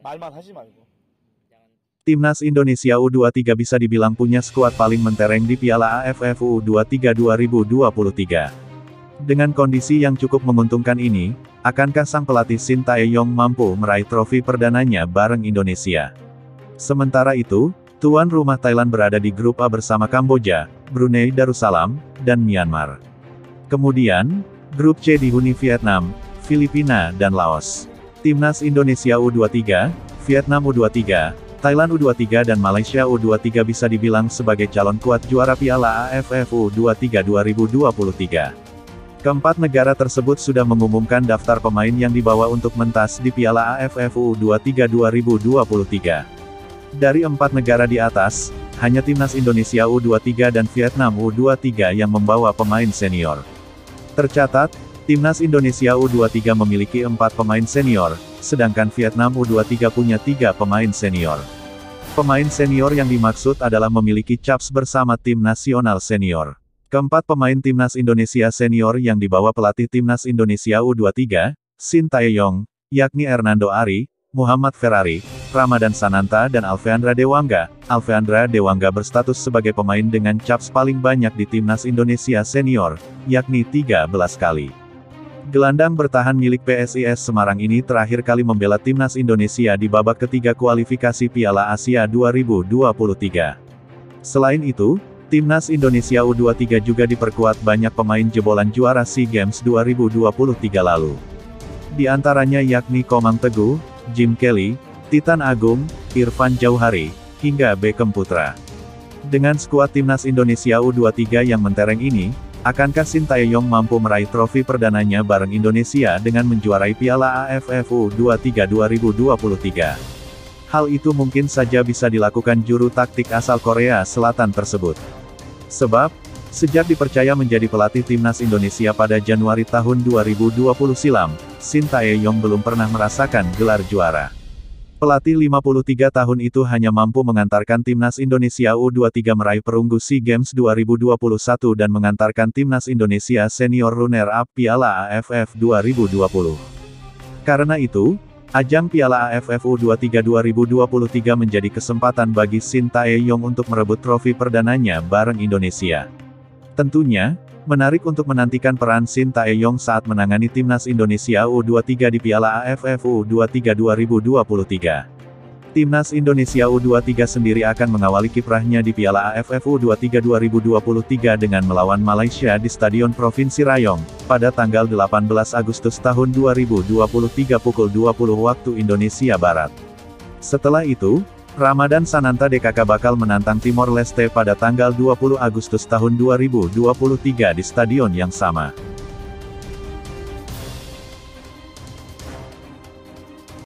말만 하지 말고. Timnas Indonesia U23 bisa dibilang punya skuad paling mentereng di Piala AFF U23 2023. Dengan kondisi yang cukup menguntungkan ini, akankah sang pelatih Shin Tae-yong mampu meraih trofi perdananya bareng Indonesia? Sementara itu, tuan rumah Thailand berada di grup A bersama Kamboja, Brunei Darussalam, dan Myanmar. Kemudian, grup C dihuni Vietnam, Filipina dan Laos. Timnas Indonesia U23, Vietnam U23, Thailand U23 dan Malaysia U23 bisa dibilang sebagai calon kuat juara Piala AFF U23 2023. Keempat negara tersebut sudah mengumumkan daftar pemain yang dibawa untuk mentas di Piala AFF U23 2023. Dari 4 negara di atas, hanya Timnas Indonesia U23 dan Vietnam U23 yang membawa pemain senior. Tercatat, Timnas Indonesia U23 memiliki 4 pemain senior, sedangkan Vietnam U23 punya 3 pemain senior. Pemain senior yang dimaksud adalah memiliki caps bersama tim nasional senior. Keempat pemain Timnas Indonesia senior yang dibawa pelatih Timnas Indonesia U23, Shin Tae-yong, yakni Hernando Ari, Muhammad Ferrari, Ramadan Sananta dan Alfeandra Dewangga. Alfeandra Dewangga berstatus sebagai pemain dengan caps paling banyak di Timnas Indonesia senior, yakni 13 kali. Gelandang bertahan milik PSIS Semarang ini terakhir kali membela Timnas Indonesia di babak ketiga kualifikasi Piala Asia 2023. Selain itu, Timnas Indonesia U23 juga diperkuat banyak pemain jebolan juara SEA Games 2023 lalu. Di antaranya yakni Komang Teguh, Jim Kelly, Titan Agung, Irfan Jauhari, hingga Beckham Putra. Dengan skuad Timnas Indonesia U23 yang mentereng ini, akankah Shin Tae-yong mampu meraih trofi perdananya bareng Indonesia dengan menjuarai Piala AFF U23 2023? Hal itu mungkin saja bisa dilakukan juru taktik asal Korea Selatan tersebut. Sebab, sejak dipercaya menjadi pelatih Timnas Indonesia pada Januari tahun 2020 silam, Shin Tae-yong belum pernah merasakan gelar juara. Pelatih 53 tahun itu hanya mampu mengantarkan Timnas Indonesia U23 meraih perunggu SEA Games 2021 dan mengantarkan Timnas Indonesia senior runner-up Piala AFF 2020. Karena itu, ajang Piala AFF U23 2023 menjadi kesempatan bagi Shin Tae-yong untuk merebut trofi perdananya bareng Indonesia. Tentunya, menarik untuk menantikan peran Shin Tae-yong saat menangani Timnas Indonesia U23 di Piala AFF U23 2023. Timnas Indonesia U23 sendiri akan mengawali kiprahnya di Piala AFF U23 2023 dengan melawan Malaysia di Stadion Provinsi Rayong, pada tanggal 18 Agustus tahun 2023 pukul 20 waktu Indonesia Barat. Setelah itu, Ramadan Sananta DKK bakal menantang Timor Leste pada tanggal 20 Agustus tahun 2023 di stadion yang sama.